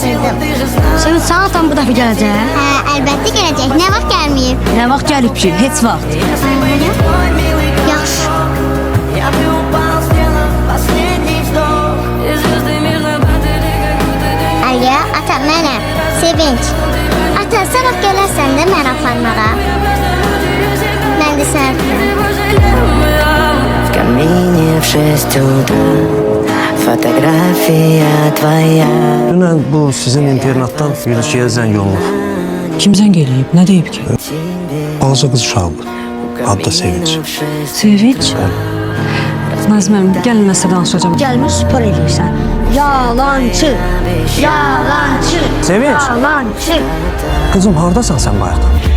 yatırdım. Sevinç sana tam bu dəfə gələcək. Hə, əlbəttə gələcək. Nə vaxt gəlməyib? Nə vaxt gəlib ki? Heç vaxt. Yaxşı. Aliya, ata, mənəm. Sevinç. Ata, sabah gələrsən də mən aparmağa. Mən də sənə В камине в 6 утра фотография твоя. Dünən bu sizin internatdan Gülüşkiyə zəng olunub. Kim zəng eləyib? Nə deyib ki? Balaca qız uşağıdır. Adı da Sevinç. Sevinç? Nazməm, gəlin nəsə danışacağım. Gəlmiş spor edirsən. Yalancı. Yalancı. Sevinç. Yalancı. Kızım hardasan sen bayaqdan?